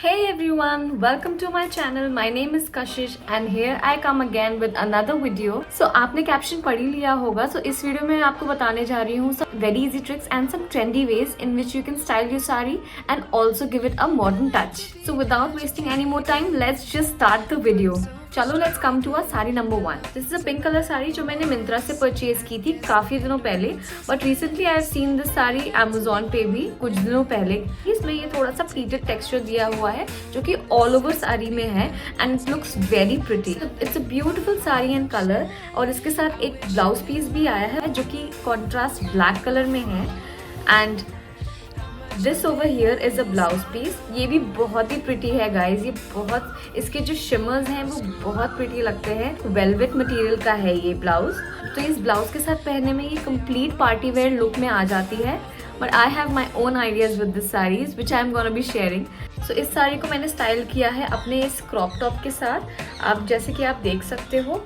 Hey everyone, welcome to my channel. My name is Kashish and here I come again with another video. So आपने caption पढ़ ही लिया होगा. So इस video में आपको बताने जा रही हूँ some very easy tricks and some trendy ways in which you can style your sari and also give it a modern touch. So without wasting any more time, let's just start the video. चलो let's come to a sari number 1. This is a pink colour sari जो मैंने मिंत्रा से purchase की थी काफी दिनों पहले, but recently I have seen this sari Amazon पे भी कुछ दिनों पहले. इसमें ये थोड़ा सा प्लीटेड टेक्सचर दिया हुआ है जो कि ऑल ओवर साड़ी में है and it looks very pretty. It's a beautiful sari and colour और इसके साथ एक ब्लाउज पीस भी आया है जो कि कॉन्ट्रास्ट ब्लैक कलर में है and this over here is a blouse piece. ये भी बहुत ही प्रिटी है गाइज. ये बहुत इसके जो शिमर्स हैं वो बहुत प्रिटी लगते हैं. वेलवेट मटेरियल का है ये ब्लाउज. तो इस ब्लाउज के साथ पहनने में ये कंप्लीट पार्टी वेयर लुक में आ जाती है. But I have my own ideas with this saris which I am gonna be sharing. So इस साड़ी को मैंने स्टाइल किया है अपने इस क्रॉप टॉप के साथ, आप जैसे कि आप देख सकते हो.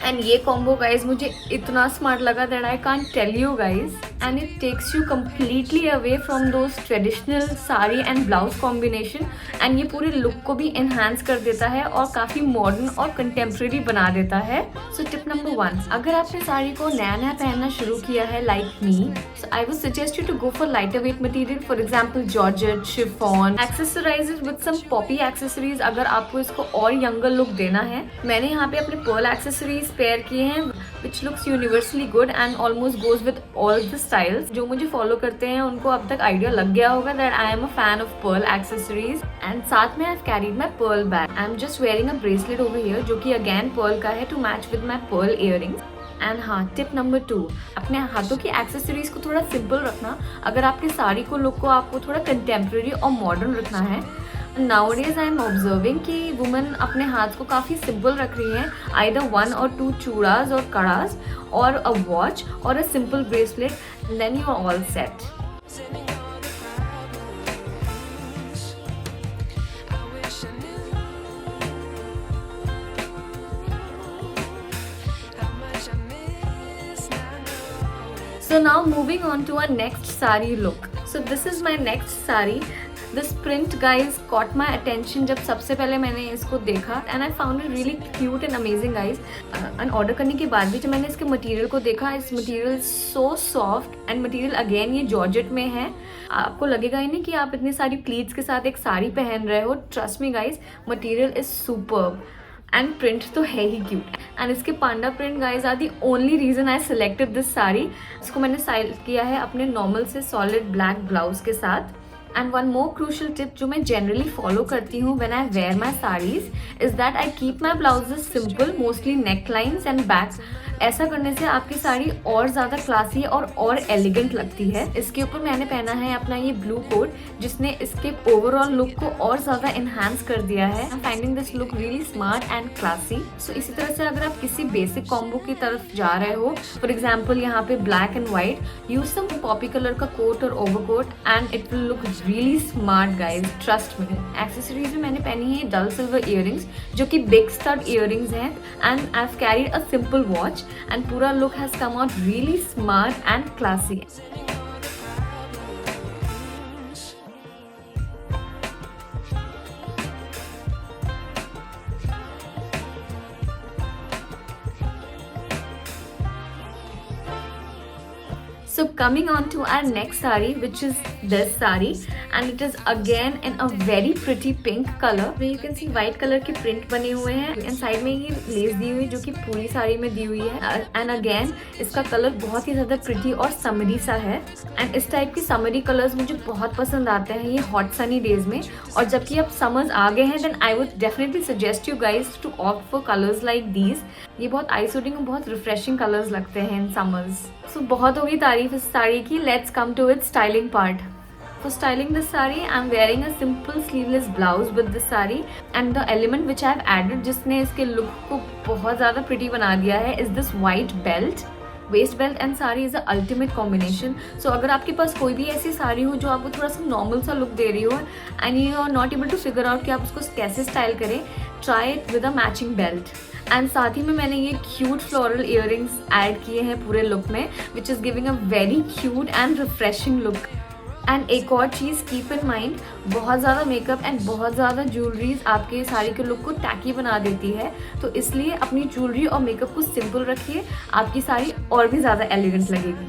एंड ये कॉम्बो गाइज मुझे इतना स्मार्ट लगा that I can't tell you guys. And it takes you completely away from those traditional sari and blouse combination and ये पूरे लुक को भी एनहांस कर देता है और काफ़ी मॉडर्न और कंटेम्प्रेरी बना देता है. सो टिप नंबर 1, अगर आपने साड़ी को नया नया पहनना शुरू किया है like me, so I would suggest you to go for lighter weight material. For example georgette, chiffon, accessorizes with some poppy accessories. अगर आपको इसको और यंगर लुक देना है, मैंने यहाँ पे अपने पर्ल एक्सेसरीज पेयर किए हैं which looks universally good and almost goes with all the styles. जो मुझे फॉलो करते हैं उनको अब तक आइडिया लग गया होगा that I am a fan of pearl accessories. And साथ में I have carried my pearl bag. I am just wearing a bracelet over here जो कि अगेन पर्ल का है to match with my pearl earrings. And हाँ, tip number 2, अपने हाथों की एक्सेसरीज को थोड़ा सिंपल रखना. अगर आपकी साड़ी को लुक को आपको थोड़ा कंटेम्प्रेरी और मॉडर्न रखना है. Nowadays I am observing कि वुमेन अपने हाथ को काफ़ी सिंपल रख रही हैं. either 1 or 2 चूड़ास और कड़ास और अ वॉच और a simple bracelet, then you are all set. So now moving on to our next sari look. So this is my next sari. This print guys caught my attention जब सबसे पहले मैंने इसको देखा and I found it really cute and amazing guys. And order करने के बाद भी जब मैंने इसके मटेरियल को देखा, इस material so soft and material again ये जॉर्जेट में है. आपको लगेगा ही नहीं कि आप इतनी सारी प्लीट्स के साथ एक साड़ी पहन रहे हो. Trust me guys, material is superb and print तो है ही क्यूट. एंड इसके panda print guys are the only reason I selected this sari. इसको मैंने स्टाइल किया है अपने नॉर्मल से सॉलिड ब्लैक ब्लाउज के साथ. And one more crucial tip जो मैं जनरली फॉलो करती हूँ when I wear my saris is that I keep my blouses simple, mostly neck lines and back. ऐसा करने से आपकी साड़ी और ज़्यादा क्लासी और एलिगेंट लगती है. इसके ऊपर मैंने पहना है अपना ये ब्लू कोट जिसने इसके ओवरऑल लुक को और ज़्यादा एनहांस कर दिया है. I am finding this look really smart and classy. So इसी तरह से अगर आप किसी बेसिक कॉम्बो की तरफ जा रहे हो, फॉर एग्जाम्पल यहाँ पे black and white, use some poppy colour का कोट और overcoat and it will look really smart guys, trust me. Accessories में मैंने पहनी है डल सिल्वर इयररिंग्स जो कि बिग स्टड इयररिंग्स हैं and I have carried a simple watch and pura look has come out really smart and classy. So coming on to our next sari, which is this sari, and it is again in a very pretty pink color. You can see white color के print बने हुए हैं and side में ये less दी हुई जो कि पूरी साड़ी में दी हुई है. And again इसका कलर बहुत ही ज़्यादा pretty और समरी सा है. and इस टाइप की समरी कलर्स मुझे बहुत पसंद आते हैं ये हॉट सनी डेज में. और जबकि अब समर्स आ गए हैं, then I would definitely suggest you guys to opt for colors like these. ये बहुत आई सूटिंग और बहुत रिफ्रेशिंग कलर्स लगते हैं इन समर्स. सो बहुत होगी तारीफ इस साड़ी की. Let's come to its styling part. For styling this saree, I am wearing a simple sleeveless blouse with this saree and the element which I have added जिसने इसके look को बहुत ज़्यादा pretty बना दिया है is this white belt. Waist belt and sari is the ultimate combination. So अगर आपके पास कोई भी ऐसी साड़ी हो जो आपको थोड़ा सा नॉर्मल सा लुक दे रही हो and you are not able to figure out कि आप उसको कैसे स्टाइल करें, try it with a matching belt. And साथ ही में मैंने ये क्यूट फ्लोरल इयररिंग्स ऐड किए हैं पूरे लुक में which is giving a very cute and refreshing look. And एक और चीज़ कीप इन माइंड, बहुत ज़्यादा मेकअप एंड बहुत ज़्यादा ज्वेलरीज आपके साड़ी के लुक को टैकी बना देती है, तो इसलिए अपनी ज्वेलरी और मेकअप को सिंपल रखिए, आपकी साड़ी और भी ज़्यादा एलिगेंट लगेगी।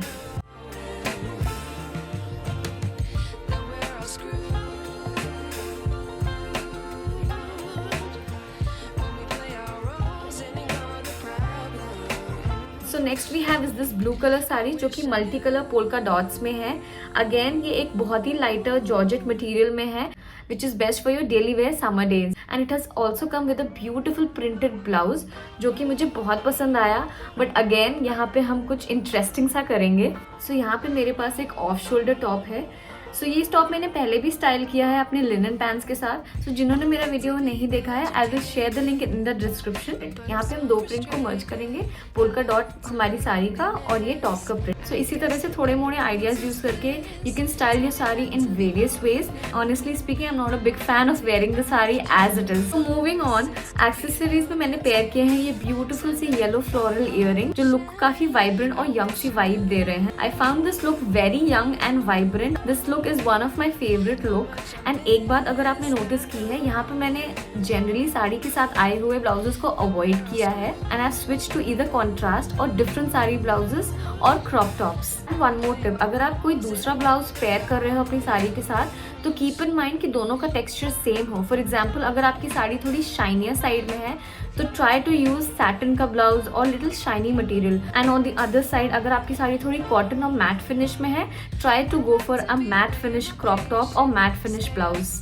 So next we have is this blue colour sari जो कि मल्टी कलर पोल्का डॉट्स में है। अगेन ये एक बहुत ही लाइटर जॉर्जेट मटेरियल में है, which is best for your daily wear summer days. And it has also come with a beautiful printed blouse जो कि मुझे बहुत पसंद आया। बट अगेन यहाँ पे हम कुछ इंटरेस्टिंग सा करेंगे। सो यहाँ पे मेरे पास एक ऑफ शोल्डर टॉप है। सो ये टॉप मैंने पहले भी स्टाइल किया है अपने लिनन पैंट्स के साथ। सो जिन्होंने मेरा वीडियो नहीं देखा है, I will share the link in the description. यहाँ पे हम दो प्रिंट को मर्ज करेंगे, पोल्का डॉट हमारी साड़ी का और ये टॉप का प्रिंट। सो इसी तरह से थोड़े मोड़े आइडियाज यूज करके you can style your sari in various ways. Honestly speaking, I am not a big fan of wearing the sari as it is. So moving on, accessories में मैंने पेयर किए हैं ये ब्यूटीफुल सी येलो फ्लोरल इयरिंग जो look काफी vibrant और young सी वाइब दे रहे हैं। I found this look very young and vibrant. This look is one of my favourite look. And एक बात अगर आपने नोटिस की है, यहाँ पे मैंने जनरली साड़ी के साथ आए हुए ब्लाउजेस को अवॉइड किया है and I switch to either contrast और डिफरेंट साड़ी ब्लाउजेस और crop tops. One more tip, अगर आप कोई दूसरा ब्लाउज पेयर कर रहे हो अपनी साड़ी के साथ तो कीप इन माइंड कि दोनों का टेक्सचर सेम हो। फॉर एग्जाम्पल, अगर आपकी साड़ी थोड़ी शाइनियर साइड में है तो ट्राई टू यूज सैटिन का ब्लाउज और little shiny material. And on the other side, अगर आपकी साड़ी थोड़ी कॉटन और मैट फिनिश में है, try to go for a matte finish crop top और matte finish blouse.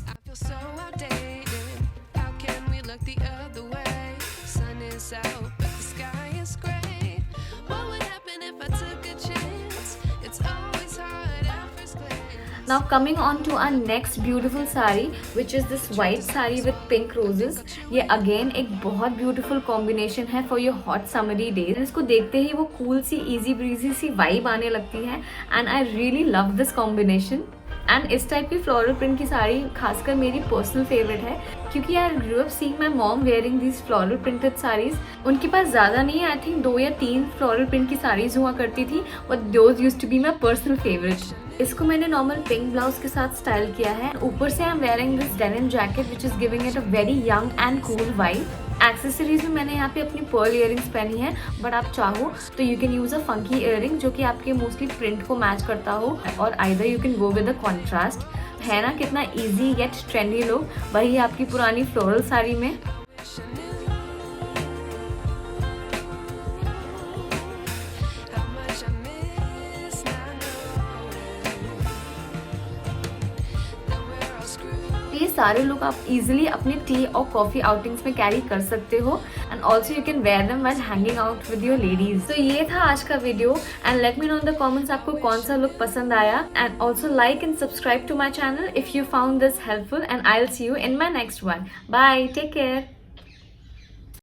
Now coming on to our next beautiful saree, which is this white saree with pink roses. ये again एक बहुत beautiful combination है for your hot summery days. इसको देखते ही वो cool सी easy breezy सी vibe आने लगती है and I really love this combination. And इस टाइप की फ्लोरल प्रिंट की साड़ी खासकर मेरी पर्सनल फेवरेट है क्योंकि I grew up seeing my mom wearing these floral printed saris. उनके पास ज़्यादा नहीं है, आई थिंक 2 या 3 फ्लोरल प्रिंट की साड़ीज हुआ करती थी, but those used to be my personal favourite. इसको मैंने नॉर्मल पिंक ब्लाउज के साथ स्टाइल किया है। ऊपर से I am wearing this denim jacket which is giving it a very young and cool vibe. Accessories में मैंने यहाँ पे अपनी पर्ल इयरिंग्स पहनी है, बट आप चाहो तो you can use a funky earring जो कि आपके मोस्टली प्रिंट को मैच करता हो, और either you can go with a contrast. है ना कितना इजी येट ट्रेंडी लुक, वही आपकी पुरानी फ्लोरल साड़ी में। ये सारे लुक आप इजीली अपने टी और कॉफी आउटिंग्स में कैरी कर सकते हो and also you can wear them while hanging out with your ladies. तो ये था आज का video and let me know in the comments आपको कौन सा लुक पसंद आया। And also like and subscribe to my channel if you found this helpful and I will see you in my next one. Bye, take care.